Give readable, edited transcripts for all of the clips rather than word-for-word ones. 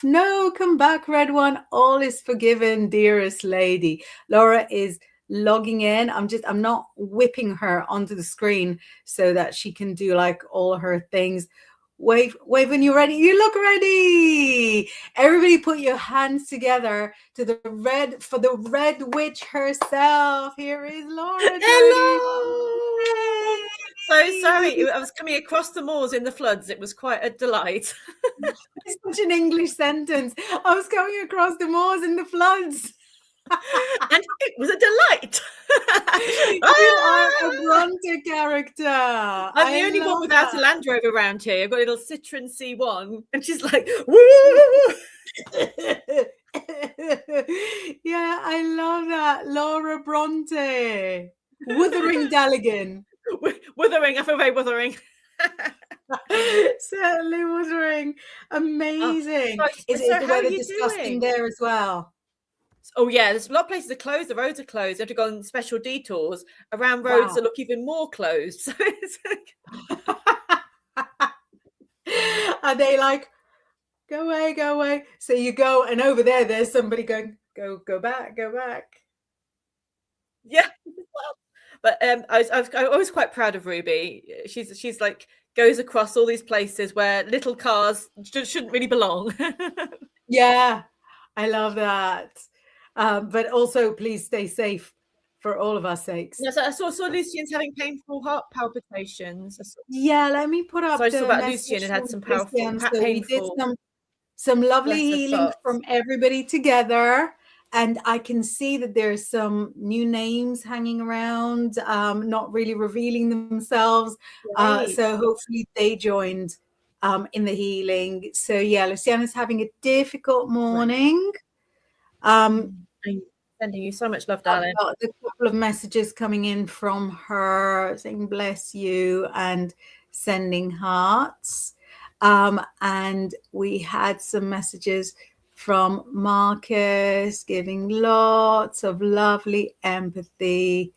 No, come back, red one. All is forgiven, dearest lady. Laura is logging in. I'm not whipping her onto the screen so that she can do like all her things. Wave when you're ready. You look ready. Everybody put your hands together to the red for the red witch herself. Here is Laura joining. Hello. So sorry, I was coming across the moors in the floods. It was quite a delight. It's such an English sentence. I was coming across the moors in the floods. And it was a delight. You are a Bronte character. I'm the only one without a Land Rover around here. I've got a little Citroen C1, and she's like, woo! Yeah, I love that. Laura Bronte. Wuthering Daligan. Wuthering, I feel very wuthering. Certainly wuthering. Amazing. Oh, is the weather disgusting there as well? Oh yeah, there's a lot of places are closed. The roads are closed. You have to go on special detours around roads that look even more closed. So it's Are they like, go away, go away? So you go, and over there's somebody going, go back, go back. Yeah. But I was quite proud of Ruby. She's like goes across all these places where little cars shouldn't really belong. Yeah, I love that. But also, please stay safe for all of our sakes. Yes, I saw Lucian's having painful heart palpitations. Yeah, let me put up. So I saw about Lucian and had some painful. We did some lovely healing from everybody together. And I can see that there's some new names hanging around, not really revealing themselves. So hopefully they joined in the healing. So yeah, Luciana's having a difficult morning. I'm sending you so much love, darling. I've got a couple of messages coming in from her saying bless you and sending hearts. And we had some messages from Marcus giving lots of lovely empathy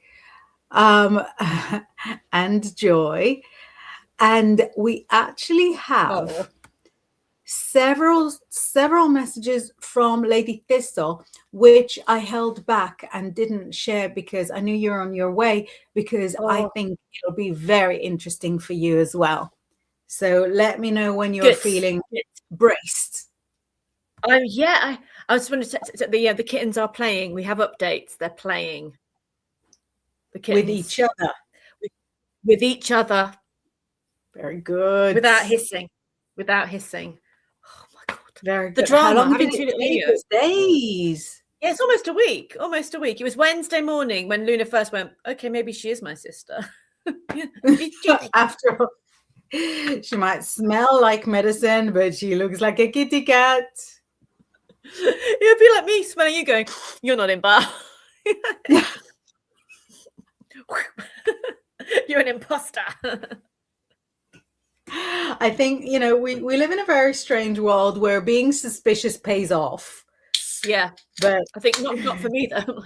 and joy. And we actually have several messages from Lady Thistle, which I held back and didn't share because I knew you're on your way, because I think it'll be very interesting for you as well. So let me know when you're feeling braced. Yeah, I just wanted to the kittens are playing. We have updates. They're playing. The kittens. With each other. With each other. Very good. Without hissing. Oh my God. Very good. The drama. How long have you been doing days? Yeah, it's almost a week. It was Wednesday morning when Luna first went, okay, maybe she is my sister. After all, she might smell like medicine, but she looks like a kitty cat. It'd be like me smelling you going, you're not Inbaal. You're an imposter. I think, we live in a very strange world where being suspicious pays off. Yeah. But I think not for me though.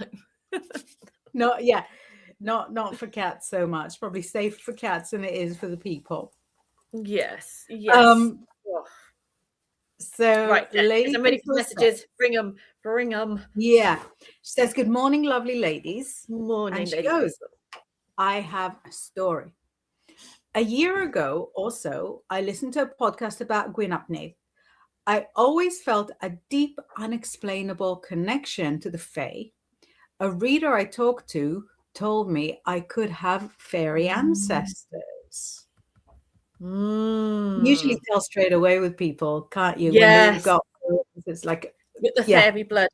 Not for cats so much. Probably safer for cats than it is for the people. Yes. So right, I'm ready for messages. Bring them. Yeah. She says, good morning, lovely ladies. Morning, and she goes, I have a story. A year ago or so, I listened to a podcast about Gwyn ap Nudd. I always felt a deep, unexplainable connection to the Fae. A reader I talked to told me I could have fairy ancestors. Usually tell straight away with people, can't you? Yes. It's like with the fairy blood.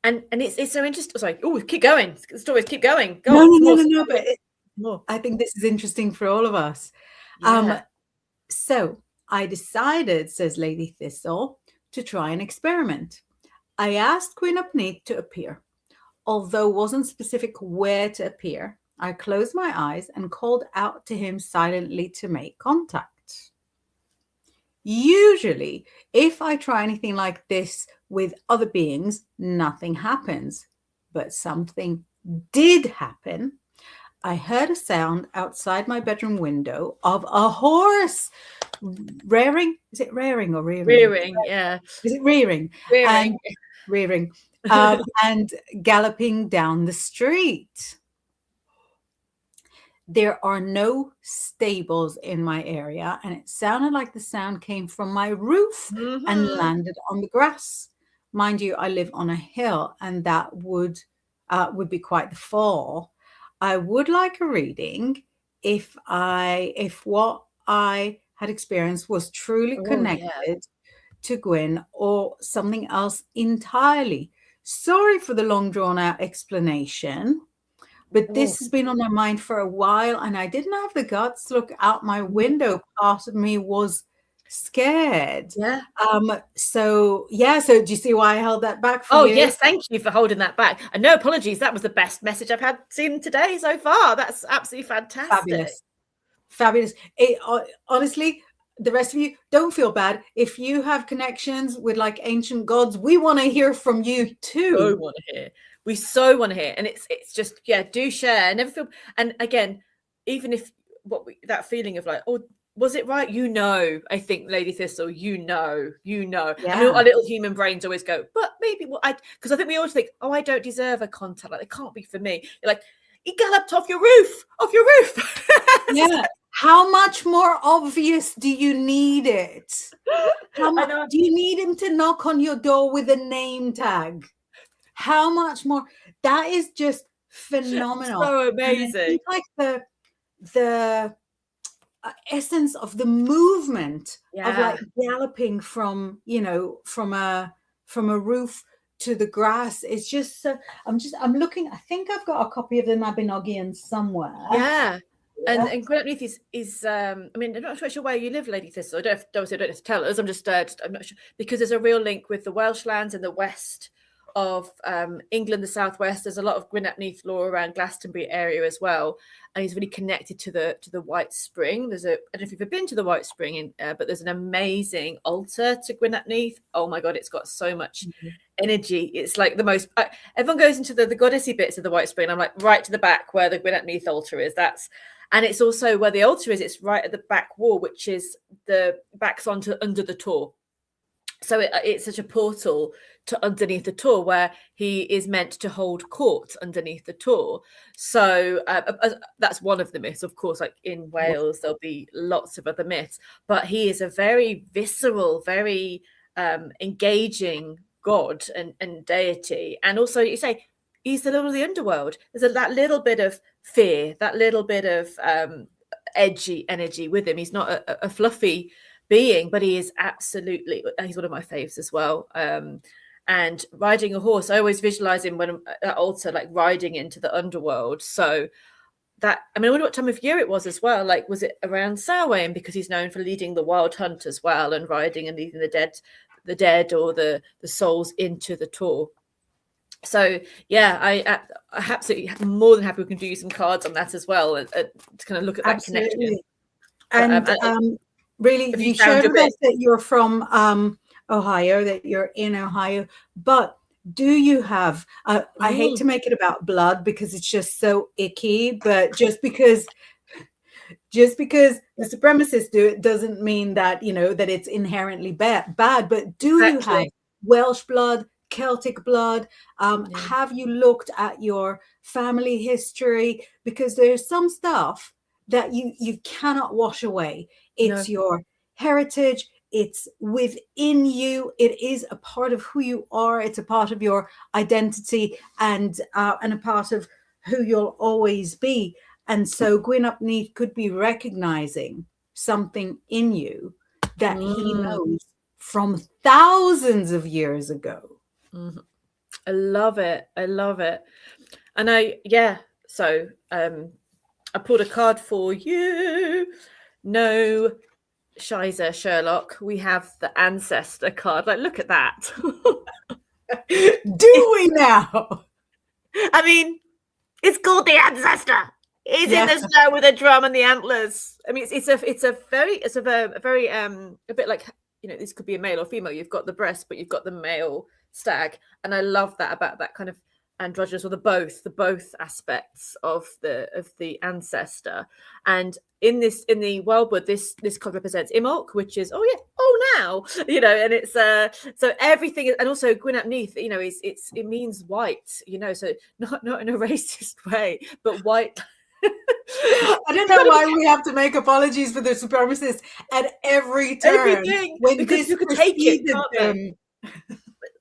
And it's so interesting. Sorry. Oh, keep going. The stories keep going. Go on. No. But I think this is interesting for all of us. Yeah. So I decided, says Lady Thistle, to try an experiment. I asked Gwyn ap Nudd to appear. Although wasn't specific where to appear, I closed my eyes and called out to him silently to make contact. Usually, if I try anything like this with other beings, nothing happens. But something did happen. I heard a sound outside my bedroom window of a horse rearing. Is it rearing or rearing? Rearing, yeah. Is it rearing? Rearing. And rearing, and galloping down the street. There are no stables in my area, and it sounded like the sound came from my roof and Mm-hmm. landed on the grass. Mind you, I live on a hill, and that would be quite the fall. I would like a reading if what I had experienced was truly Oh, yeah. connected to Gwyn or something else entirely. Sorry for the long drawn out explanation, but Oh. this has been on my mind for a while, and I didn't have the guts to look out my window. Part of me was scared. Yeah. So yeah, so do you see why I held that back for Oh, you? yes, thank you for holding that back. And no apologies, that was the best message I've had seen today so far. That's absolutely fantastic. Fabulous. Honestly, the rest of you, don't feel bad. If you have connections with like ancient gods, we want to hear from you too. So want to hear. We so want to hear. And it's just, yeah, do share. Never feel. And again, even if that feeling of like, oh, was it right? I think, Lady Thistle, Yeah. I mean, our little human brains always go, but maybe because I think we always think, oh, I don't deserve a contact. Like, it can't be for me. You're like, he galloped off your roof. Yeah. How much more obvious do you need it? How much do you need him to knock on your door with a name tag? How much more? That is just phenomenal. So amazing. Like the essence of the movement of like galloping from a roof to the grass. It's just I'm looking. I think I've got a copy of the Mabinogion somewhere. Yeah. And Gwyn ap Nuith is I mean, I'm not quite sure where you live, Lady Thistle. I don't have to tell us. I'm not sure, because there's a real link with the Welsh lands in the west of England, the southwest. There's a lot of Gwyn ap Nuith lore around Glastonbury area as well, and he's really connected to the White Spring. I don't know if you've ever been to the White Spring, but there's an amazing altar to Gwyn ap Nuith. Oh my god, it's got so much energy. It's like the most. Everyone goes into the goddessy bits of the White Spring. I'm like right to the back where the Gwyn ap Nuith altar is. And it's also where the altar is. It's right at the back wall, which is the backs onto under the Tor. So it's such a portal to underneath the Tor, where he is meant to hold court underneath the Tor. So that's one of the myths. Of course, like in Wales, there'll be lots of other myths. But he is a very visceral, very engaging god and deity. And also, you say, he's the Lord of the Underworld. There's that little bit of fear, that little bit of edgy energy with him. He's not a fluffy being, but he is absolutely, he's one of my faves as well. And riding a horse, I always visualize him when at altar, like riding into the underworld. So I wonder what time of year it was as well. Like, was it around Samhain, because he's known for leading the wild hunt as well, and riding and leading the dead or the souls into the Tor. So yeah, I absolutely more than happy we can do some cards on that as well, to kind of look at that connection. And really, you shared with us that you're from Ohio, that you're in Ohio, but do you have I hate to make it about blood because it's just so icky, but just because the supremacists do it doesn't mean that that it's inherently bad. But do you have Welsh blood, Celtic blood? Have you looked at your family history? Because there's some stuff that you cannot wash away. It's your heritage. It's within you. It is a part of who you are. It's a part of your identity, and a part of who you'll always be. And so Gwyn ap Nuith could be recognizing something in you that he knows from thousands of years ago. Mm-hmm. I love it. And so I pulled a card for you. No Shizer Sherlock, we have the ancestor card. Like, look at that. Do we now? I mean, it's called the ancestor. He's in the snow with a drum and the antlers. I mean, it's a very a bit like, this could be a male or female. You've got the breast, but you've got the male stag, and I love that about that kind of androgynous, or the both aspects of the ancestor. And in the Wildwood, this card represents Imbolc, which is now, and it's so everything, and also Gwynap Neath, it means white, so not in a racist way, but white. I don't know why we have to make apologies for the supremacists at every turn. Everything, when because this you could take it, can't them.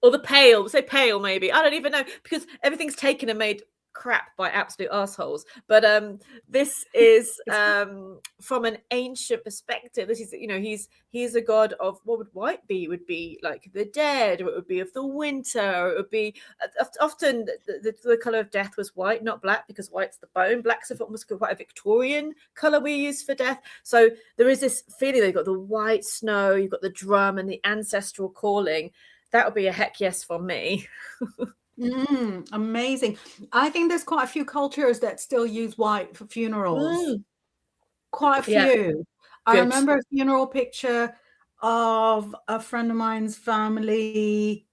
Or the pale, say pale, maybe. I don't even know, because everything's taken and made crap by absolute assholes. But this is from an ancient perspective. This is, he's a god of, what would white be? It would be like the dead, or it would be of the winter, or it would be often the color of death was white, not black, because white's the bone. Black's almost quite a Victorian color we use for death. So there is this feeling that you've got the white snow, you've got the drum and the ancestral calling. That would be a heck yes from me. Amazing. I think there's quite a few cultures that still use white for funerals. Quite a few. Yeah. I remember a funeral picture of a friend of mine's family.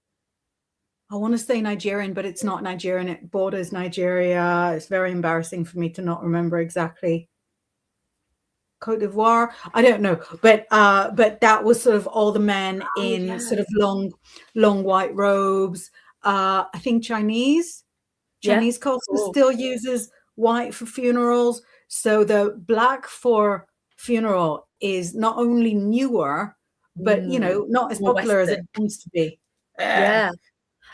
I want to say Nigerian, but it's not Nigerian. It borders Nigeria. It's very embarrassing for me to not remember exactly. Cote d'Ivoire, I don't know, but that was sort of all the men in sort of long white robes. I think Chinese culture still uses white for funerals. So the black for funeral is not only newer, but not as popular as it used to be. Yeah.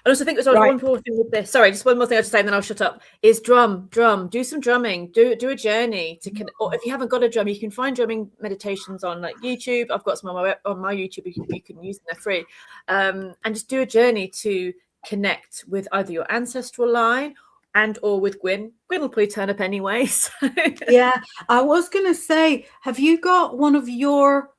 I also think there's one important thing with this. Sorry, just one more thing I'll just say, and then I'll shut up. Is drum. Do some drumming. Do a journey to or if you haven't got a drum, you can find drumming meditations on like YouTube. I've got some on my YouTube. You can use them. They're free. And just do a journey to connect with either your ancestral line and or with Gwyn. Gwyn will probably turn up anyway. So. Yeah, I was gonna say, have you got one of your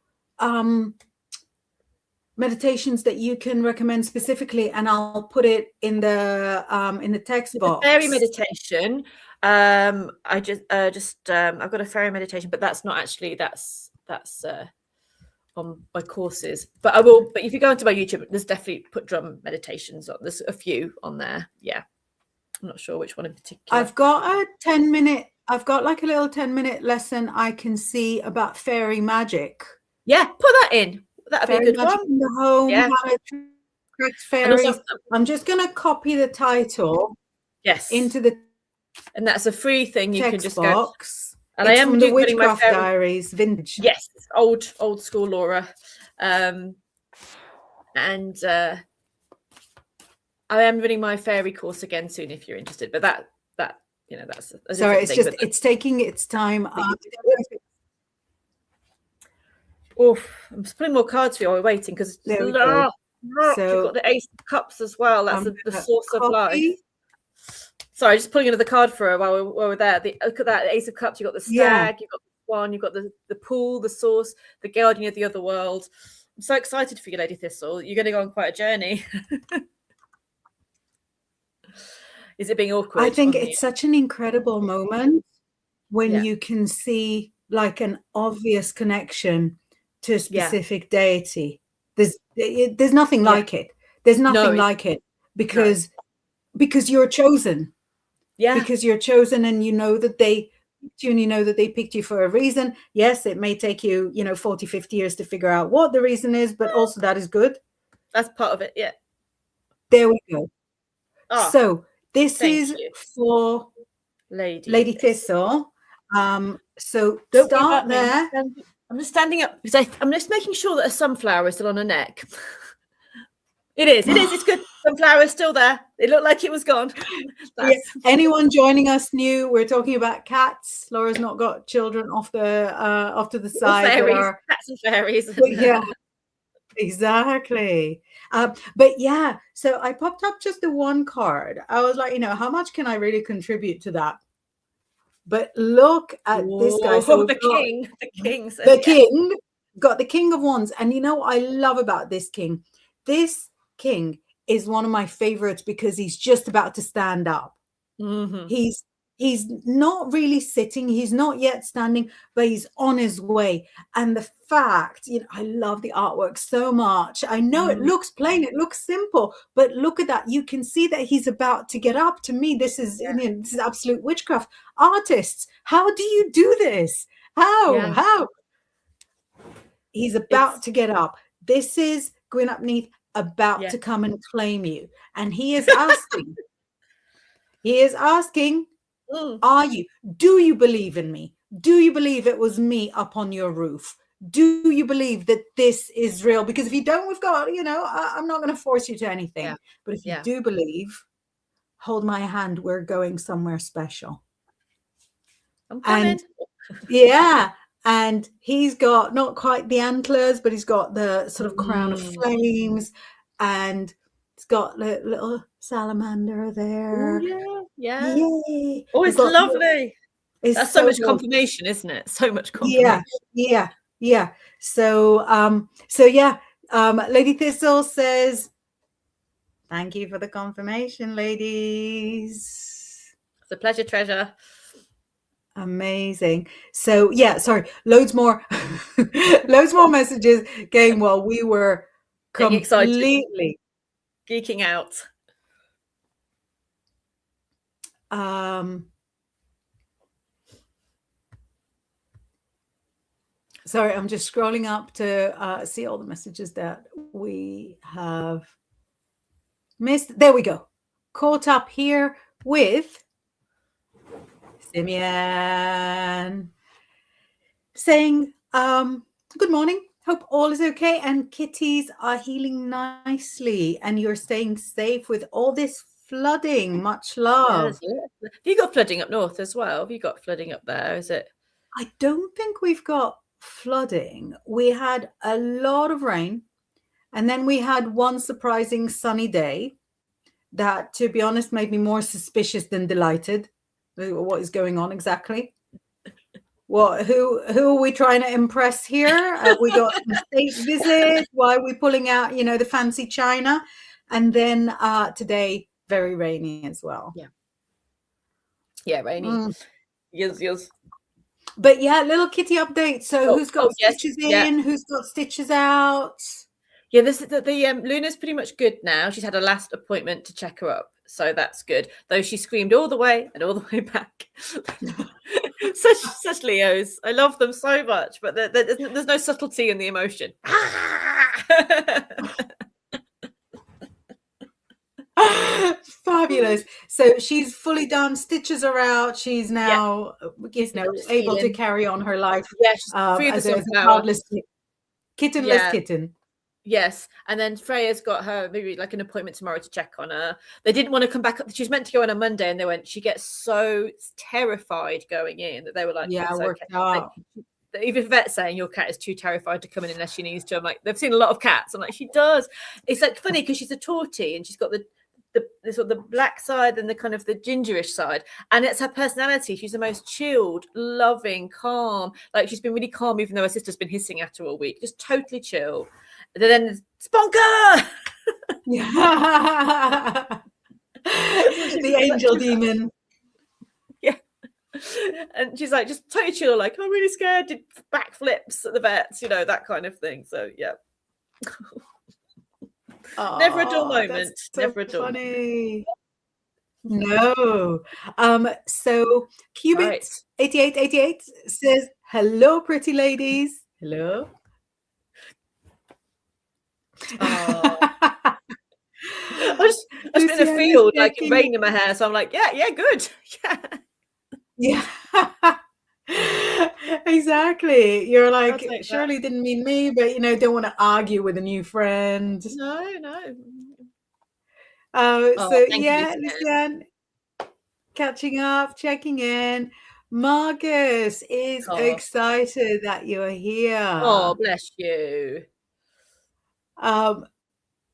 meditations that you can recommend specifically, and I'll put it in the text box? The fairy meditation. I just I've got a fairy meditation, but that's not actually that's on my courses. But I will. But if you go into my YouTube, there's definitely put drum meditations on. There's a few on there. Yeah, I'm not sure which one in particular. I've got a 10-minute. I've got like a little 10-minute lesson I can see about fairy magic. Yeah, put that in. That'd be a good one. In the home, how it attracts fairies. Also, I'm just going to copy the title. Yes. Into the. And that's a free thing. You can just box. Go. And it's I am from the Witchcraft Diaries, vintage. Yes, old school Laura. I am running my fairy course again soon if you're interested. But that's sorry, it's just it's taking its time. I'm just putting more cards for you while we're waiting because you've got the Ace of Cups as well. That's the source of life. Sorry, just pulling another card for her while we're there. Look at that, the Ace of Cups. You've got the stag, you've got the swan, you've got the pool, the source, the guardian of the other world. I'm so excited for you, Lady Thistle. You're going to go on quite a journey. Is it being awkward? I think it's such an incredible moment when you can see like an obvious connection to a specific deity. There's nothing like it. There's nothing like it because you're chosen. Yeah. Because you're chosen and you know that they picked you for a reason. Yes, it may take you, 40, 50 years to figure out what the reason is, but also that is good. That's part of it. Yeah. There we go. Oh, so this is for Lady Thistle. So don't start there. I'm just standing up because I'm just making sure that a sunflower is still on her neck. It is. It's good. Sunflower is still there. It looked like it was gone. Anyone joining us new? We're talking about cats. Laura's not got children off to the side. Cats and fairies. Yeah, exactly. But yeah, so I popped up just the one card. I was like, how much can I really contribute to that? But look at this guy. So the king. The king got the King of Wands. And what I love about this king? This king is one of my favorites because he's just about to stand up. Mm-hmm. He's He's not really sitting, he's not yet standing, but he's on his way. And the fact, I love the artwork so much. I know it looks plain, it looks simple, but look at that. You can see that he's about to get up. To me, this is this is absolute witchcraft. Artists, how do you do this? How? He's about to get up. This is Gwyn ap Neath about to come and claim you. And he is asking, do you believe in me? Do you believe it was me up on your roof? Do you believe that this is real? Because if you don't, we've got, I'm not going to force you to anything. Yeah. But if you do believe, hold my hand. We're going somewhere special. I'm coming. And he's got not quite the antlers, but he's got the sort of crown of flames, and it's got a little salamander there. Ooh, yeah. Yay. Oh, it's lovely. That's so much confirmation, isn't it? So much confirmation. Yeah. So Lady Thistle says, thank you for the confirmation, ladies. It's a pleasure, treasure. Amazing. So sorry, loads more messages came while we were completely geeking out. Sorry, I'm just scrolling up to see all the messages that we have missed. There we go. Caught up here with Simeon saying, good morning. Hope all is okay and kitties are healing nicely and you're staying safe with all this flooding. Much love. Yes. Have you got flooding up north as well? Have you got flooding up there? Is it? I don't think we've got flooding. We had a lot of rain, and then we had one surprising sunny day that, to be honest, made me more suspicious than delighted. What is going on exactly? Who are we trying to impress here? We got a state visit. Why are we pulling out, the fancy china? And then today, very rainy as well. Yeah, rainy. Yes. But little kitty update. So who's got stitches in? Who's got stitches out? Yeah, the Luna's pretty much good now. She's had a last appointment to check her up, so that's good. Though she screamed all the way and all the way back. such Leos. I love them so much, but there's no subtlety in the emotion. Fabulous. So she's fully done. Stitches are out. She's now, able to carry on her life. Yes, as a childless, kittenless kitten. Yes, and then Freya's got her maybe like an appointment tomorrow to check on her. They didn't want to come back. She was meant to go on a Monday, and they went. She gets so terrified going in that they were like, "Yeah, worked out." Like, even vet saying your cat is too terrified to come in unless she needs to. I'm like, they've seen a lot of cats. I'm like, she does. It's like funny because she's a tortie and she's got the sort of the black side and the kind of the gingerish side, and it's her personality. She's the most chilled, loving, calm. Like she's been really calm, even though her sister's been hissing at her all week. Just totally chill. And then Sponker. Yeah. The angel demon. Yeah. And she's like just totally chill, like I'm really scared, did backflips at the vets, that kind of thing. So yeah. Never a dull moment. So never a dull funny. No. So Cubit 8888 says, hello, pretty ladies. Hello. I was in a field, like it rained in my hair, so I'm like, yeah, good. Yeah. Exactly. You're like, surely didn't mean me, but don't want to argue with a new friend. No. Lucian, catching up, checking in. Marcus is excited that you're here. Oh, bless you.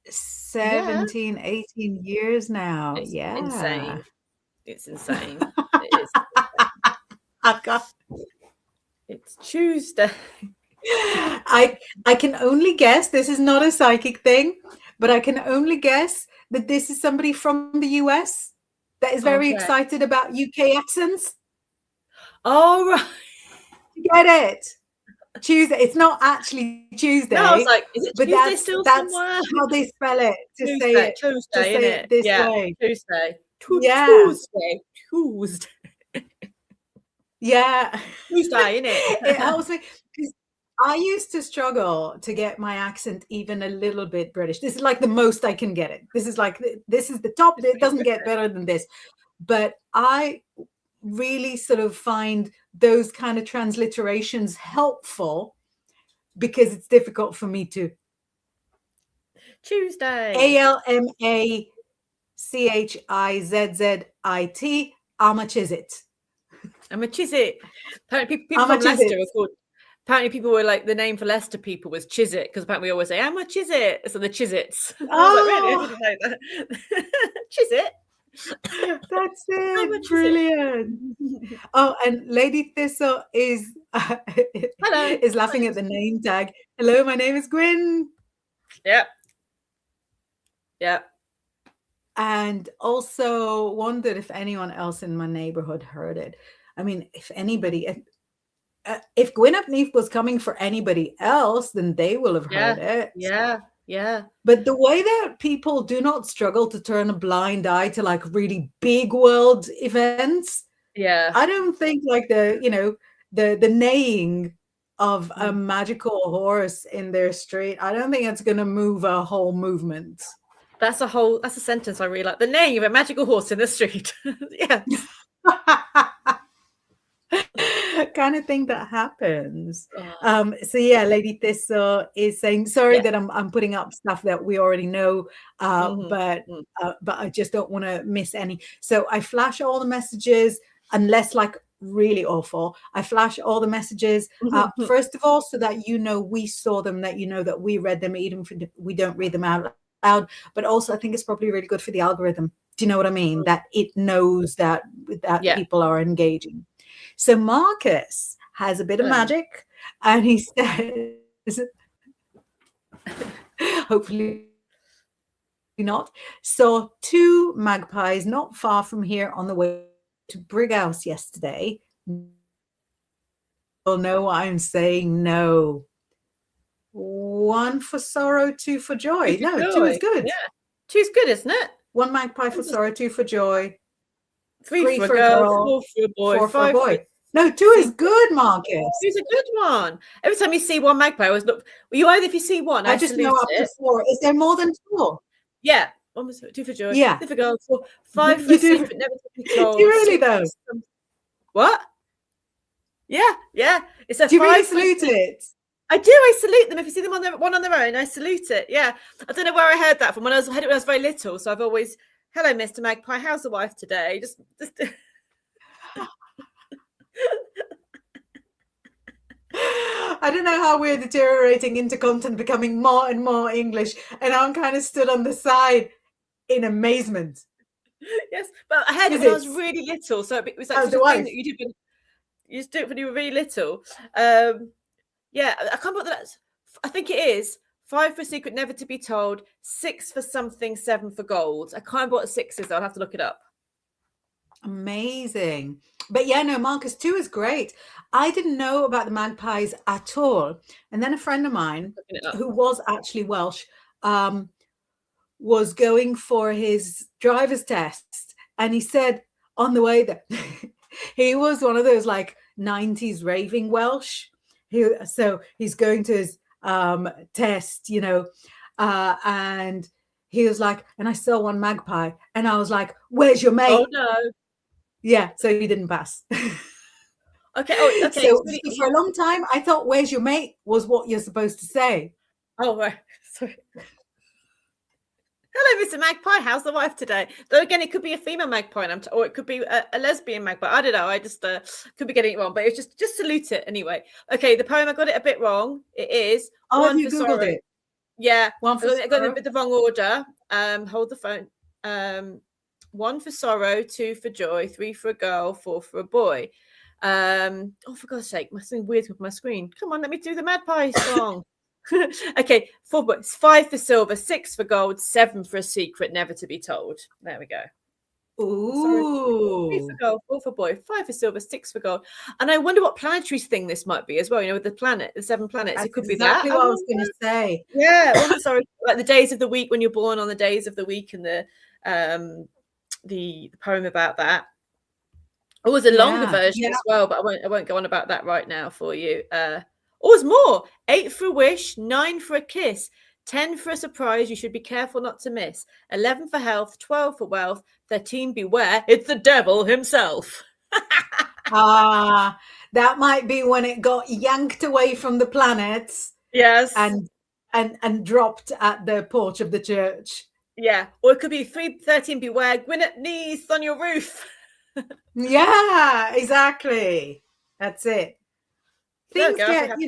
17, 18 years now. It's insane. It's insane. It is. It's Tuesday. I can only guess, this is not a psychic thing, but I can only guess that this is somebody from the US. that is very excited about UK accents. Oh, right. You get it? Tuesday. It's not actually Tuesday. No, I was like, is it but Tuesday still that's somewhere? how they spell it. Tuesday, it this way. Tuesday. Tuesday. Yeah. Tuesday, innit? It helps me because I used to struggle to get my accent even a little bit British. This is like the most I can get it. This is the top. It doesn't get better than this. But I really sort of find those kind of transliterations helpful because it's difficult for me to Tuesday. ALMACHIZZIT. How much is it? How much is it? Apparently, people from Leicester were called. Apparently, people were like, the name for Leicester people was Chiswick, because apparently we always say, how much is it? So the Chiswits. Oh, I was like, really? I didn't know that. Chiswick. That's it. Brilliant. Oh, and Lady Thistle is hello. Is laughing at the name tag. Hello, my name is Gwyn. Yep. Yep. And also wondered if anyone else in my neighborhood heard it. I mean, if anybody, if Gwyn ap Neath was coming for anybody else, then they will have heard it. Yeah. But the way that people do not struggle to turn a blind eye to like really big world events, I don't think like the neighing of a magical horse in their street, I don't think it's going to move a whole movement. That's a sentence I really like. The neighing of a magical horse in the street. Yeah. Kind of thing that happens. So yeah, Lady Thistle is saying sorry that I'm putting up stuff that we already know, but I just don't want to miss any. So I flash all the messages, unless like really awful. I flash all the messages first of all, so that we saw them, that that we read them, even if we don't read them out loud. But also, I think it's probably really good for the algorithm. Do you know what I mean? That it knows that people are engaging. So Marcus has a bit of magic, and he says, hopefully not, saw 2 magpies not far from here on the way to Brighouse yesterday. You'll know what I'm saying. No. 1 for sorrow, 2 for joy. No, 2 is good. Yeah. 2 is good, isn't it? 1 magpie for sorrow, 2 for joy. 3 for a girl, 4 for a boy, 4 for a boy. No, 2 is good, Marcus. 2 is a good one. Every time you see 1 magpie, I always look. You either, if you see 1, I just know up to 4. Is there more than 4? Yeah. 1 was 2 for joy. Yeah. 3 for girl, 4, 5 for a secret, never to be told. Do you really though? What? Yeah. It's a do you 5 really salute it? I do. I salute them. If you see them one on their own, I salute it. Yeah. I don't know where I heard that from. I heard it when I was very little. So I've always, hello, Mr. Magpie. How's the wife today? Just I don't know how we're deteriorating into content becoming more and more English, and I'm kind of stood on the side in amazement. Yes, but I heard it when I was really little, so it was like the thing that you did. You just do it when you were really little. Yeah, I can't remember that. I think it is 5 for a secret, never to be told. 6 for something, 7 for gold. I can't remember what 6 is. I'll have to look it up. Amazing. But yeah, no, Marcus, 2 is great. I didn't know about the magpies at all. And then a friend of mine who was actually Welsh was going for his driver's test. And he said on the way there, he was one of those like 90s raving Welsh. So he's going to his test, and he was like, and I saw 1 magpie, and I was like, where's your mate? Oh no. Yeah, so he didn't pass. Okay. So for a long time, I thought "Where's your mate" was what you're supposed to say. Oh, right. Sorry. Hello, Mr. Magpie. How's the wife today? Though again, it could be a female magpie, or it could be a lesbian magpie. I don't know. I just could be getting it wrong, but it's just salute it anyway. Okay, the poem I got it a bit wrong. It is. Oh, have you Googled sorrow. It? Yeah, 1 for I got it in the wrong order. Hold the phone. 1 for sorrow, 2 for joy, 3 for a girl, 4 for a boy. Oh, for God's sake, something weird with my screen. Come on, let me do the magpie song. Okay, 4 books, 5 for silver, 6 for gold, 7 for a secret never to be told. There we go. Ooh. 3 for gold, 4 for boy, 5 for silver, 6 for gold. And I wonder what planetary thing this might be as well. You know, with the 7 planets, That's it could be that. exactly what I was going to say. Yeah, sorry, like the days of the week when you're born on the days of the week, and the poem about that. Oh, there's a longer version as well, but I won't go on about that right now for you. There's more. 8 for a wish, 9 for a kiss, 10 for a surprise you should be careful not to miss, 11 for health, 12 for wealth, 13 beware, it's the devil himself. That might be when it got yanked away from the planets. Yes. And dropped at the porch of the church. Yeah. Or it could be 13 beware, Gwyneth knees on your roof. Yeah, exactly. That's it. Things get,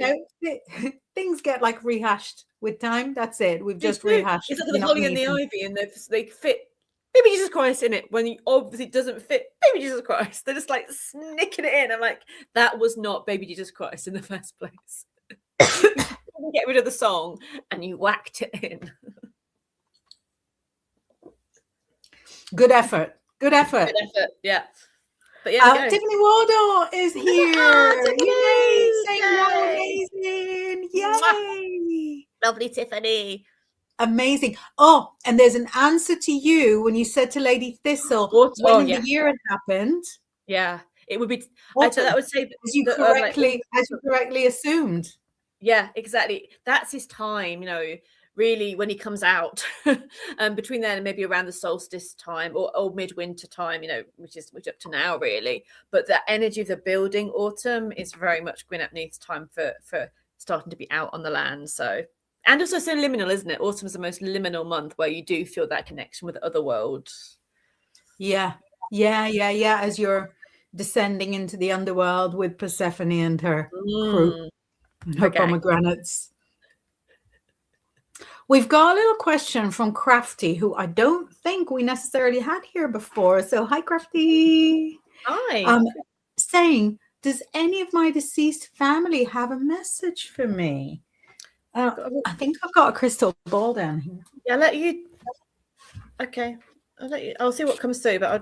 things get like rehashed with time. That's it. We've just rehashed. It's like the Holly and the Ivy, and they fit Baby Jesus Christ in it when he obviously doesn't fit Baby Jesus Christ. They're just like snicking it in. I'm like, that was not Baby Jesus Christ in the first place. You get rid of the song and you whacked it in. Good effort. Good effort. Good effort. Yeah. But yeah, Tiffany Wardle is here. Yay! Saying amazing. Yay! Lovely Tiffany. Amazing. Oh, and there's an answer to you when you said to Lady Thistle when the year had happened. Yeah, it would be. Awesome. I would say as you correctly assumed. Yeah, exactly. That's his time. Really when he comes out between then and maybe around the solstice time or midwinter time, which up to now really. But the energy of the building autumn is very much Gwyn ap Nuth's time for starting to be out on the land. So, and also so liminal, isn't it? Autumn is the most liminal month where you do feel that connection with the other world. Yeah. As you're descending into the underworld with Persephone and her crew, and her pomegranates. We've got a little question from Crafty, who I don't think we necessarily had here before. So hi, Crafty. Hi. Saying, does any of my deceased family have a message for me? I think I've got a crystal ball down here. Yeah, I'll let you. Okay. I'll see what comes through, but I'll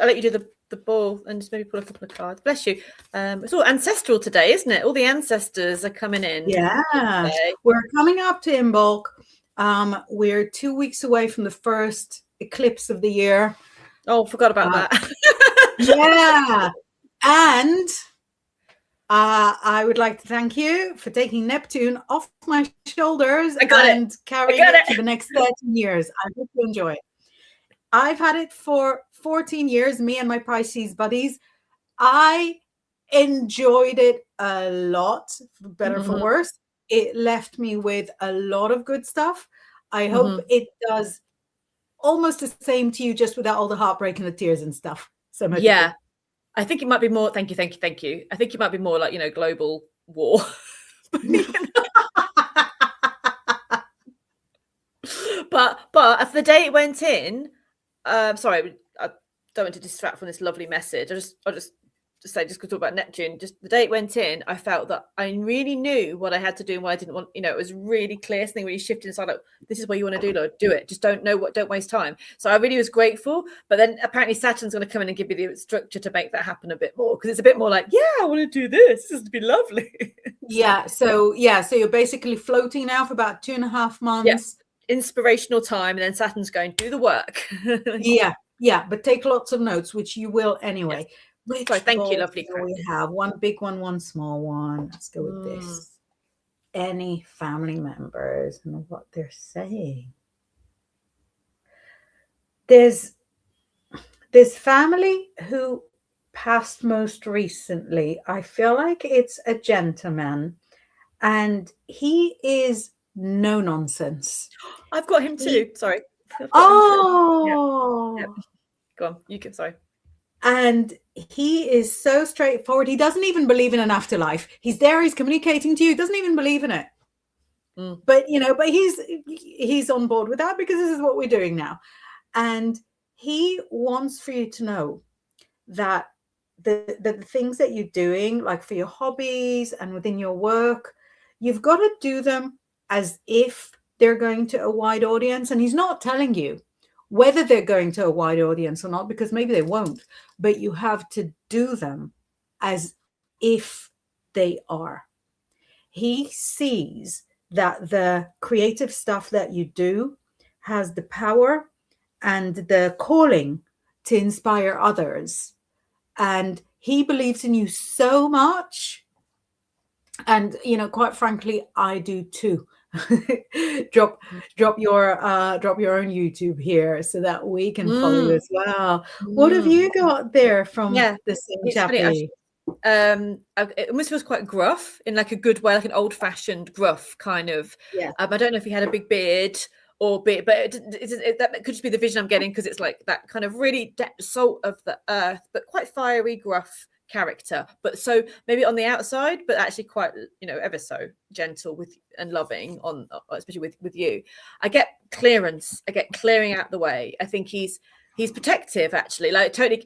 let you do the ball and just maybe pull a couple of cards. Bless you. It's all ancestral today, isn't it? All the ancestors are coming in. Yeah. We're coming up to Inbaal. We're 2 weeks away from the first eclipse of the year. Oh, forgot about that. Yeah. And I would like to thank you for taking Neptune off my shoulders and carrying it to the next 13 years. I hope you enjoy it. I've had it for 14 years, me and my Pisces buddies. I enjoyed it a lot, for better for worse. It left me with a lot of good stuff. I hope it does almost the same to you, just without all the heartbreak and the tears and stuff. So yeah, I think it might be more. Thank you. I think it might be more like global war. But as the day it went in, sorry, I don't want to distract from this lovely message. I'll just say, just to talk about Neptune, just the day it went in, I felt that I really knew what I had to do and what I didn't want. It was really clear, something really shifted inside. Like, this is what you want to do, Lord, do it. Just don't waste time. So I really was grateful. But then apparently Saturn's going to come in and give me the structure to make that happen a bit more, because it's a bit more like, I want to do this. This is to be lovely. So you're basically floating now for about 2.5 months. Yeah. Inspirational time, and then Saturn's going, do the work. Yeah, but take lots of notes, which you will anyway. Yes. Sorry, thank you, lovely. We have one big one, one small one. Let's go with this. Any family members and what they're saying. There's family who passed most recently. I feel like it's a gentleman, and he is no nonsense. I've got him too. Sorry. Oh. Yeah. Go on. You can. Sorry. And he is so straightforward. He doesn't even believe in an afterlife. He's there. He's communicating to you. He doesn't even believe in it. But he's on board with that, because this is what we're doing now. And he wants for you to know that the things that you're doing, like for your hobbies and within your work, you've got to do them as if they're going to a wide audience. And he's not telling you whether they're going to a wide audience or not, because maybe they won't, but you have to do them as if they are. He sees that the creative stuff that you do has the power and the calling to inspire others. And he believes in you so much. And, you know, quite frankly, I do too. drop your own YouTube here so that we can follow you as well. What have you got there from the same chappy? It almost feels quite gruff in like a good way, like an old-fashioned gruff kind of. I don't know if he had a big beard or beard, but that could just be the vision I'm getting, because it's like that kind of really salt of the earth, but quite fiery, gruff character. But so maybe on the outside, but actually quite, you know, ever so gentle with and loving on, especially with you. I get clearance. I get clearing out the way. I think he's protective, actually. Like totally.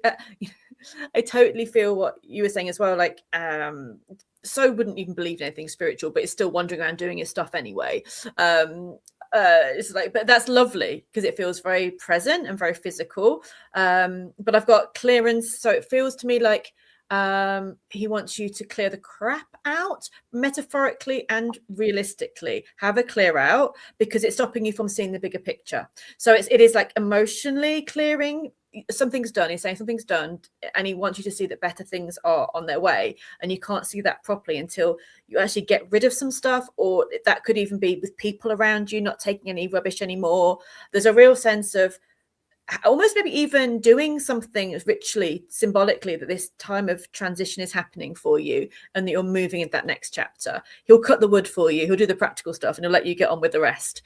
I totally feel what you were saying as well. Like, so wouldn't even believe in anything spiritual, but is still wandering around doing his stuff anyway. It's like, but that's lovely because it feels very present and very physical. But I've got clearance, so it feels to me like he wants you to clear the crap out, metaphorically and realistically. Have a clear out, because it's stopping you from seeing the bigger picture. So it is like emotionally clearing. Something's done. He's saying something's done, and he wants you to see that better things are on their way, and you can't see that properly until you actually get rid of some stuff, or that could even be with people around you, not taking any rubbish anymore. There's a real sense of almost maybe even doing something ritually, symbolically, that this time of transition is happening for you and that you're moving into that next chapter. He'll cut the wood for you, he'll do the practical stuff, and he'll let you get on with the rest.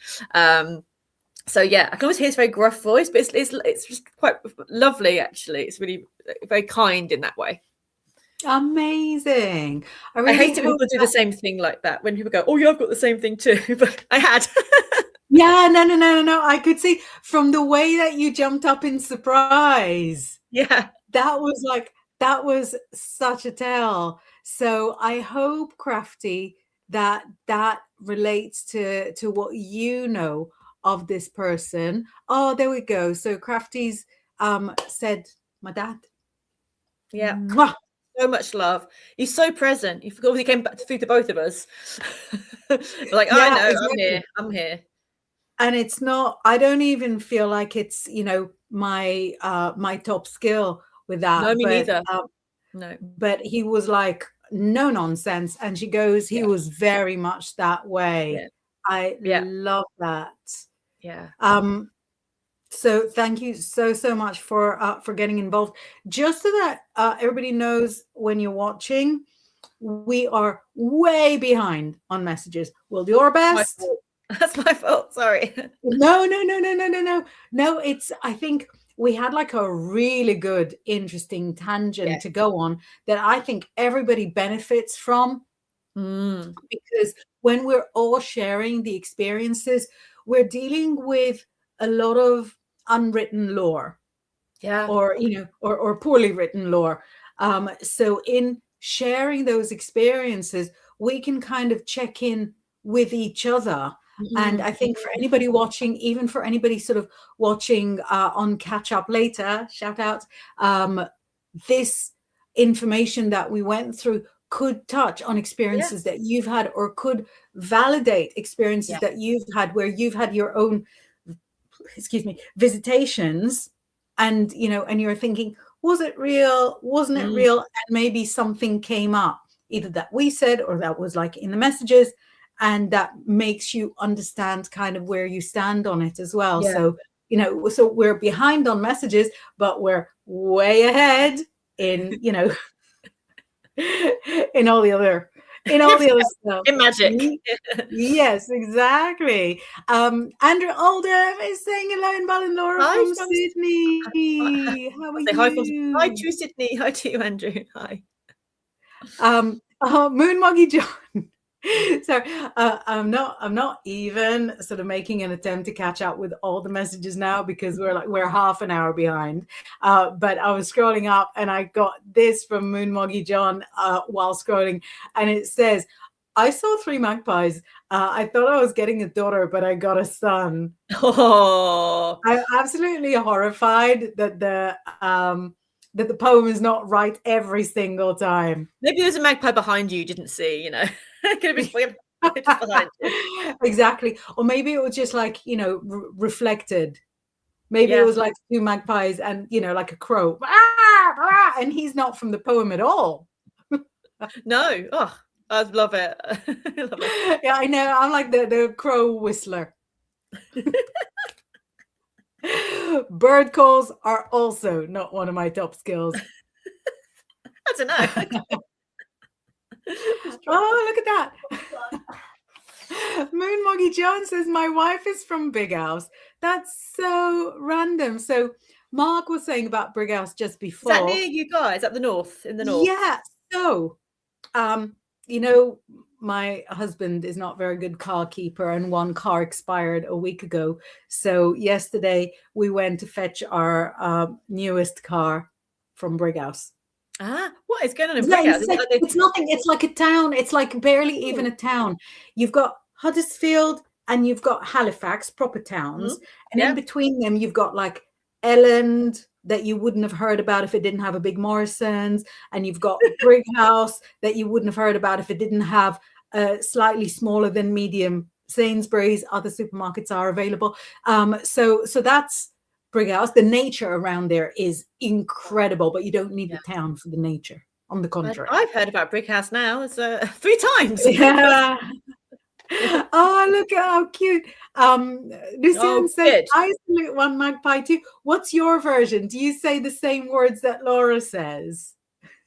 So yeah, I can always hear his very gruff voice, but it's just quite lovely, actually. It's really very kind in that way. Amazing. I hate it when people do the same thing like that. When people go, "Oh yeah, I've got the same thing too," but I had. Yeah, no. I could see from the way that you jumped up in surprise. Yeah. That was such a tell. So I hope, Crafty, that relates to what you know of this person. Oh, there we go. So Crafty's said, my dad. Yeah. Mwah. So much love. He's so present. He obviously came back through to both of us. Like, yeah, I know, exactly. I'm here. And it's not, I don't even feel like it's, you know, my top skill with that. No, me neither. No. But he was like, no nonsense. And she goes, he was very much that way. Yeah. I love that. Yeah. So thank you so much for getting involved. Just so that everybody knows, when you're watching, we are way behind on messages. We'll do our best. That's my fault. Sorry. No. It's, I think we had like a really good, interesting tangent to go on that I think everybody benefits from. Because when we're all sharing the experiences, we're dealing with a lot of unwritten lore, or, you know, or poorly written lore. So in sharing those experiences, we can kind of check in with each other. And I think for anybody watching, even for anybody sort of watching on catch up later, shout out, this information that we went through could touch on experiences that you've had, or could validate experiences that you've had, where you've had your own, visitations, and, you know, and you're thinking, was it real? Wasn't it real? And maybe something came up, either that we said or that was like in the messages, and that makes you understand kind of where you stand on it as well. So, you know, so we're behind on messages, but we're way ahead in, you know, in all the other stuff. In magic. Yes, exactly. Andrew Alder is saying hello, Inbaal and Laura from Sydney. How are you? Hi to Sydney. Hi to you, Andrew. Hi. Moon Moggy John. So I'm not even sort of making an attempt to catch up with all the messages now, because we're half an hour behind. But I was scrolling up and I got this from Moon Moggy John while scrolling, and it says, I saw 3 magpies. I thought I was getting a daughter, but I got a son. Oh, I'm absolutely horrified that the poem is not right every single time. maybe there's a magpie behind you didn't see, you know. Could have been just behind you. Exactly. Or maybe it was just like, reflected. Maybe it Yeah. was like 2 magpies and, like a crow. And he's not from the poem at all. No. Oh, I love it. Love it. Yeah, I know. I'm like the crow whistler. Bird calls are also not one of my top skills. I don't know. Oh, look at that. Moon Moggy Jones says, my wife is from Big House. That's so random. So Mark was saying about Big House just before. Is that near you guys? Up the north, in the north? Yeah. So, my husband is not very good car keeper, and one car expired a week ago. So yesterday we went to fetch our newest car from Brighouse. What is going on in Yeah, Brighouse? it's nothing. It's like a town. It's like barely even a town. You've got Huddersfield and you've got Halifax, proper towns. And in between them, you've got like Elland that you wouldn't have heard about if it didn't have a big Morrison's. And you've got Brighouse that you wouldn't have heard about if it didn't have a slightly smaller than medium Sainsbury's. Other supermarkets are available. So that's Brighouse. The nature around there is incredible, but you don't need the town for the nature. On the contrary, I've heard about Brighouse now. It's 3 times. Yeah. Oh, look at how cute. Lucian says, I salute one magpie too. What's your version? Do you say the same words that Laura says?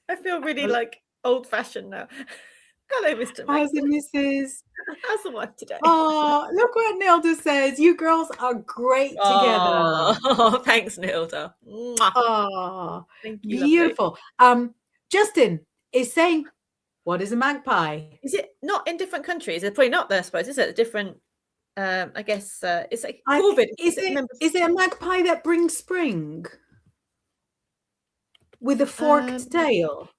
I feel really like old-fashioned now. Hello, Mr. How's the missus? How's the wife today? Oh, look what Nilda says. You girls are great together. Oh, thanks, Nilda. Oh, thank you. Beautiful. Justin is saying, what is a magpie? Is it not in different countries? It's probably not there, I suppose. Is it a different? I guess it's like COVID. Is it a magpie that brings spring with a forked tail?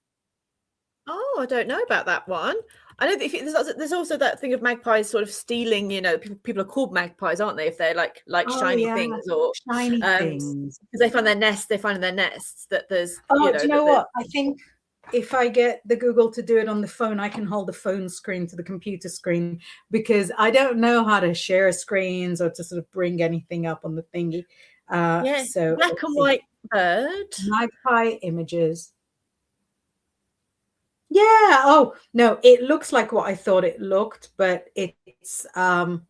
Oh, I don't know about that one. I know that there's also that thing of magpies sort of stealing. People are called magpies, aren't they? If they're like shiny things or shiny things, because they find their nests. They find in their nests that there's. Do you know what? I think if I get the Google to do it on the phone, I can hold the phone screen to the computer screen, because I don't know how to share screens or to sort of bring anything up on the thingy. So black and white bird. Magpie images. Yeah. Oh no, it looks like what I thought it looked, but it's a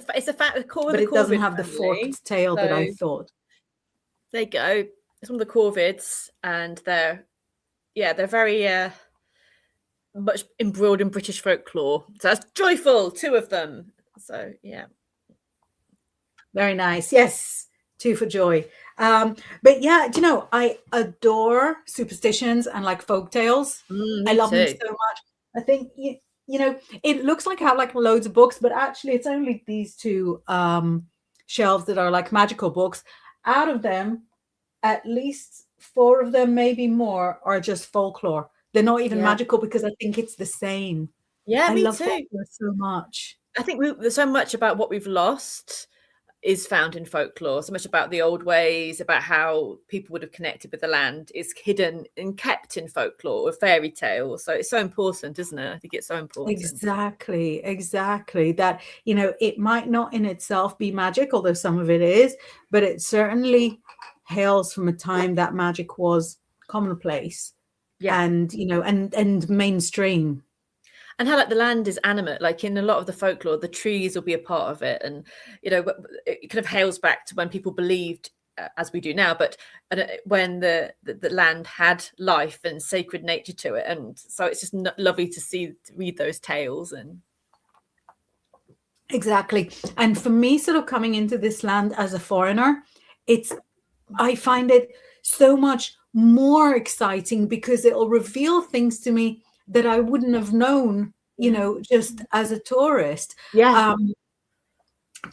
but it doesn't have the forked tail that I thought. There you go. It's one of the corvids, and they're very much embroiled in British folklore. So that's joyful. 2 of them. So yeah, very nice. Yes, 2 for joy. But yeah, do you know, I adore superstitions and like folk tales. I love them so much. I think it looks like I have like loads of books, but actually it's only these 2 shelves that are like magical books. Out of them, at least 4 of them, maybe more, are just folklore. They're not even magical, because I think it's the same. Yeah, I love too. folklore so much. I think there's so much about what we've lost is found in folklore. So much about the old ways, about how people would have connected with the land, is hidden and kept in folklore or fairy tales. So it's so important, isn't it? I think it's so important. Exactly. That, it might not in itself be magic, although some of it is, but it certainly hails from a time that magic was commonplace. Yeah. And, and mainstream. And how like the land is animate, like in a lot of the folklore, the trees will be a part of it. And, it kind of hails back to when people believed, as we do now, but when the land had life and sacred nature to it. And so it's just lovely to read those tales. And exactly. And for me, sort of coming into this land as a foreigner, I find it so much more exciting, because it'll reveal things to me that I wouldn't have known, just as a tourist. Yeah.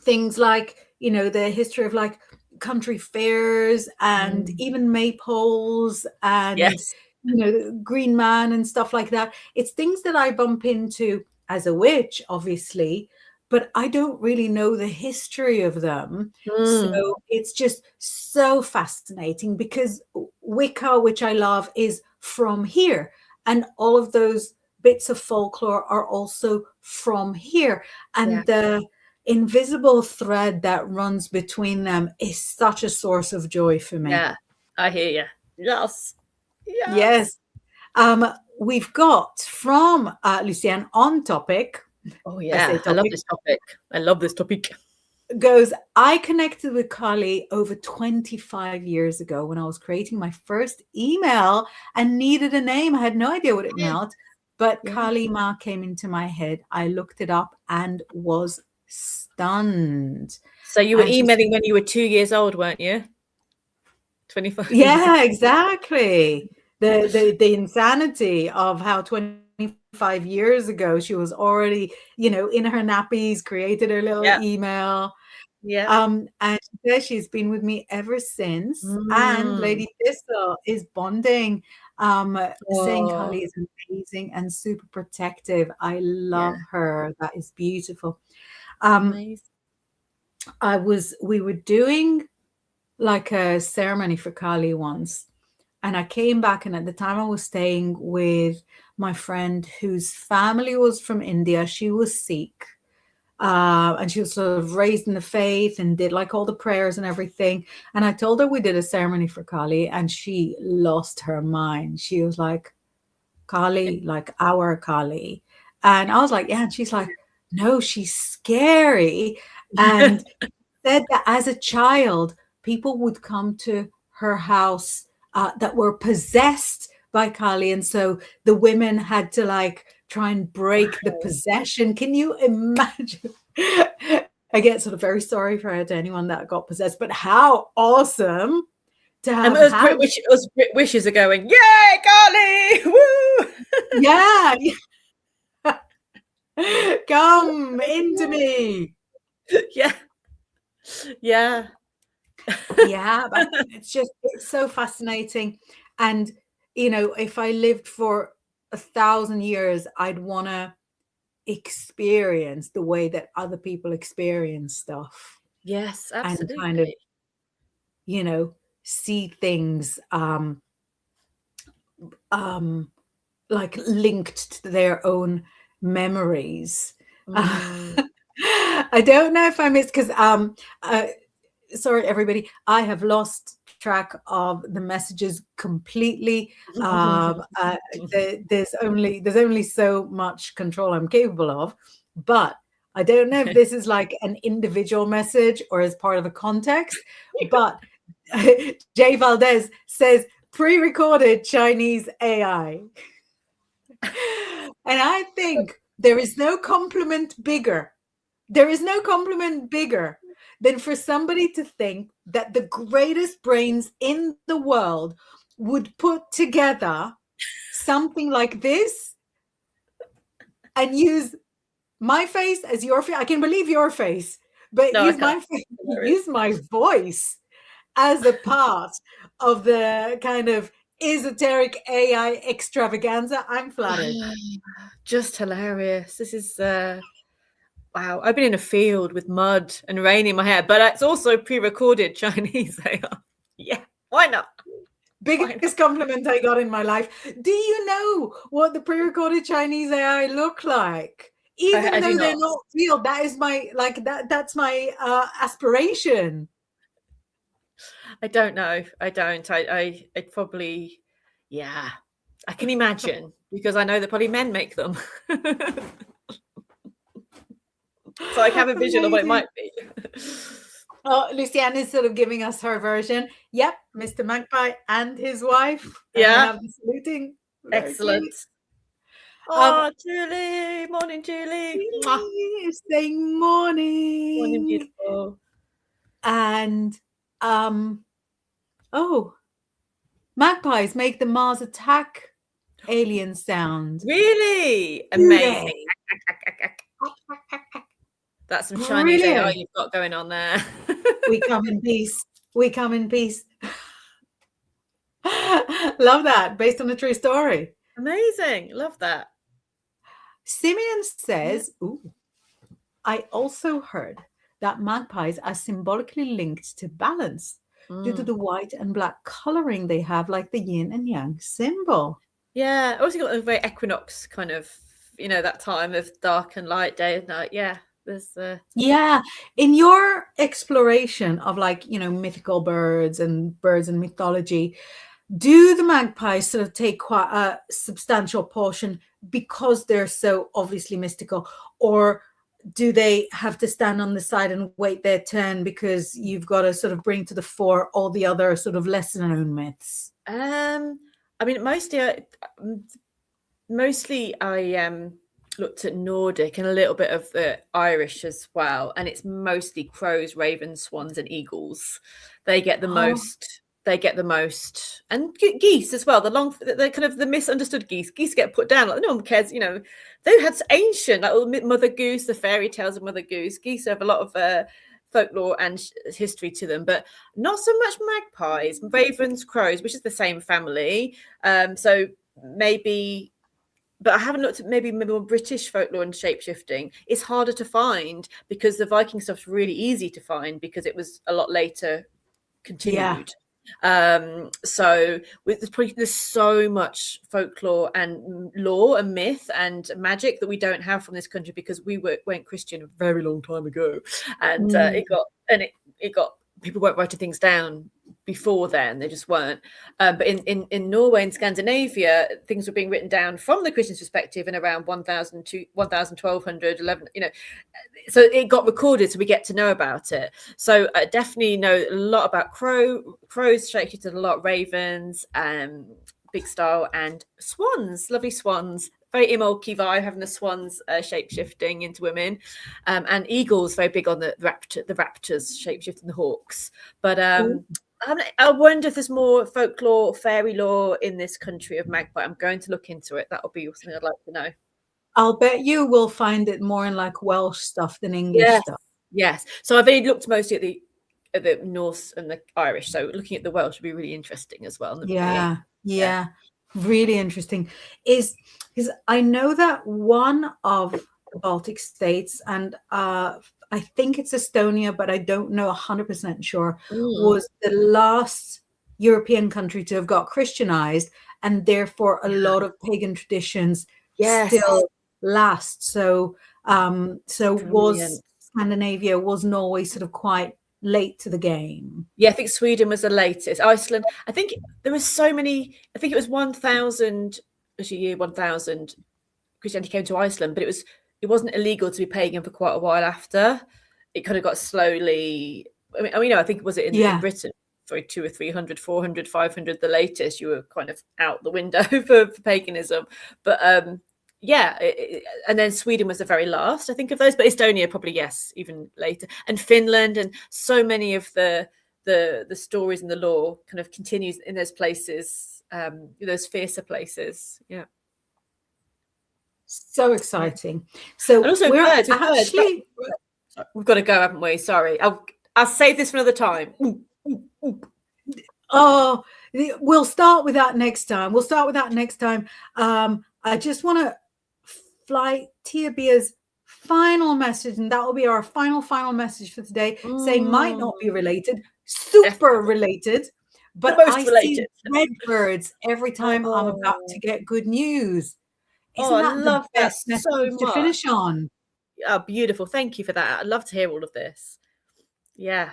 Things like, the history of like country fairs and even maypoles and, Green Man and stuff like that. It's things that I bump into as a witch, obviously, but I don't really know the history of them. So it's just so fascinating because Wicca, which I love, is from here. And all of those bits of folklore are also from here. And the invisible thread that runs between them is such a source of joy for me. Yeah, I hear you. Yes. Yes. We've got from Lucienne on topic. Oh yeah, I love this topic. I love this topic. Goes, I connected with Kali over 25 years ago when I was creating my first email and needed a name. I had no idea what it meant, but Kali Ma came into my head. I looked it up and was stunned. So you were emailing when you were 2 years old, weren't you? 25. Yeah, exactly. The insanity of how 25 years ago she was already, in her nappies, created her little email. Yeah. And she's been with me ever since. And Lady Thistle is bonding, saying Kali is amazing and super protective. I love her. That is beautiful. Amazing. We were doing like a ceremony for Kali once, and I came back, and at the time I was staying with my friend whose family was from India. She was Sikh, and she was sort of raised in the faith and did like all the prayers and everything. And I told her we did a ceremony for Kali, and she lost her mind. She was like, Kali, like our Kali. And I was like, yeah. And she's like, no, she's scary. And said that as a child, people would come to her house that were possessed by Kali. And so the women had to like try and break the possession. Can you imagine? I get sort of very sorry for her, to anyone that got possessed, but how awesome to have. Us wishes are going, yay, Kali! Woo! Yeah. Come into me. Yeah. Yeah. Yeah, but it's so fascinating. And if I lived for 1,000 years, I'd want to experience the way that other people experience stuff. Yes, absolutely. And kind of see things like linked to their own memories. I don't know if I missed, because sorry everybody, I have lost track of the messages completely. There's only so much control I'm capable of, but I don't know if this is like an individual message or as part of a context. But Jay Valdez says pre-recorded Chinese AI. And I think there is no compliment bigger than for somebody to think that the greatest brains in the world would put together something like this and use my face as your face. I can believe your face, but use my face, use my voice as a part of the kind of esoteric AI extravaganza. I'm flattered. Just hilarious. This is wow. I've been in a field with mud and rain in my hair, but it's also pre-recorded Chinese AI. Yeah, why not? Biggest compliment I got in my life. Do you know what the pre-recorded Chinese AI look like? Even though they're not real, that is my that's my aspiration. I don't know. I don't. I probably, yeah. I can imagine because I know that probably men make them. So I have a vision of what it might be. Oh, Luciane is sort of giving us her version. Yep, Mr. Magpie and his wife. Yeah. Saluting. Excellent. Oh, Julie. Morning, Julie. Saying morning. Morning, beautiful. And magpies make the Mars attack alien sound. Really? Amazing. That's some Chinese AI you've got going on there. We come in peace. We come in peace. Love that. Based on a true story. Amazing. Love that. Simeon Yeah. says, ooh, I also heard that magpies are symbolically linked to balance due to Mm. the white and black coloring they have, like the yin and yang symbol. Yeah, also got a very equinox kind of, that time of dark and light, day and night. Yeah, there's Yeah, in your exploration of, like, mythical birds and mythology, do the magpies sort of take quite a substantial portion because they're so obviously mystical, or do they have to stand on the side and wait their turn because you've got to sort of bring to the fore all the other sort of lesser known myths? I mean, mostly I looked at Nordic and a little bit of the Irish as well, and it's mostly crows, ravens, swans, and eagles. They get the Oh, most. They get the most, and geese as well. The kind of the misunderstood geese. Geese get put down, like no one cares. They had ancient, like Mother Goose, the fairy tales of Mother Goose. Geese have a lot of folklore and history to them, but not so much magpies, ravens, crows, which is the same family. So maybe, but I haven't looked at maybe more British folklore and shapeshifting. It's harder to find because the Viking stuff's really easy to find because it was a lot later yeah, continued. So there's so much folklore and lore and myth and magic that we don't have from this country because we went Christian a very long time ago, and mm, it got people weren't writing things down before then, they just weren't. But in Norway and Scandinavia, things were being written down from the Christian's perspective in around 1000 to 1200 11, so it got recorded, so we get to know about it. So I definitely know a lot about crows, shapeshifted a lot, ravens, big style, and swans, lovely swans. Very Imolki vibe, having the swans shape shifting into women, and eagles very big on the raptors shape shifting the hawks. But oh, I wonder if there's more folklore, fairy lore in this country of magpie. I'm going to look into it. That'll be something I'd like to know. I'll bet you will find it more in like Welsh stuff than English Yes, stuff. yes. So I've only looked mostly at the Norse and the Irish. So looking at the Welsh would be really interesting as well. Yeah, Yeah. yeah. Really interesting. Is because I know that one of the Baltic states, and I think it's Estonia, but I don't know 100% sure, Mm. was the last European country to have got Christianized, and therefore a lot of pagan traditions Yes. still last. So was Brilliant. Scandinavia, was Norway sort of quite late to the game? Yeah, I think Sweden was the latest. Iceland. I think there was so many. I think it was 1000. Actually, year 1000. Christianity came to Iceland, but it wasn't illegal to be pagan for quite a while after. It kind of got slowly. I think was it in Yeah. Britain for 200 or 300, 400, 500, the latest, you were kind of out the window for paganism. But yeah, and then Sweden was the very last, I think, of those. But Estonia probably, yes, even later, and Finland, and so many of the stories and the lore kind of continues in those places, those fiercer places. Yeah. So Yeah. exciting. And So also we're birds. With birds, actually, we've got to go, haven't we? Sorry, I'll save this for another time. oh, we'll start with that next time. We'll start with that next time. I just want to fly Tia Bia's final message, and that will be our final message for today, saying might not be related, super Definitely related, the but most I see related. red birds every time I'm about to Oh, get good news. oh, Isn't I that the love that best so message to much. finish on? Oh, beautiful. Thank you for that. I'd love to hear all of this. Yeah.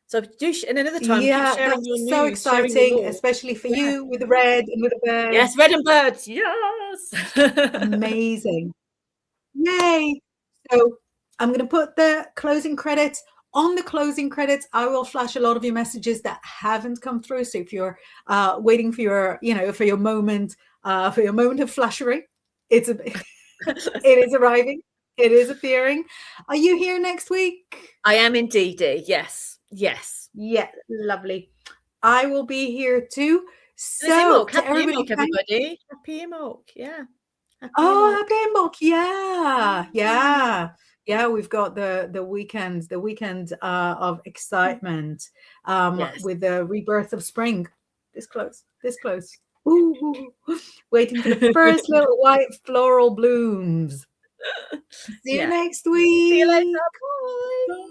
So and another time, keep Yeah, sharing your that's so news, sharing your exciting, lore. especially for Yeah. you with the red and with the Yes, birds. red and birds. Yes. Amazing. Yay. So I'm going to put the closing credits. On the closing credits, I will flash a lot of your messages that haven't come through. So if you're waiting for for your moment of flashery, it is arriving. It is appearing. Are you here next week? I am indeed. Yes. Yes. Yeah, lovely. I will be here too. And it's So Imbolc. to Happy everybody, Imbolc, everybody. Happy Imbolc. Yeah. Happy oh, Imbolc. happy Inbaal. Yeah, yeah, yeah. We've got the weekend of excitement Yes. with the rebirth of spring. This close. Ooh, waiting for the first little white floral blooms. See you Yeah. next See you later. week. Bye.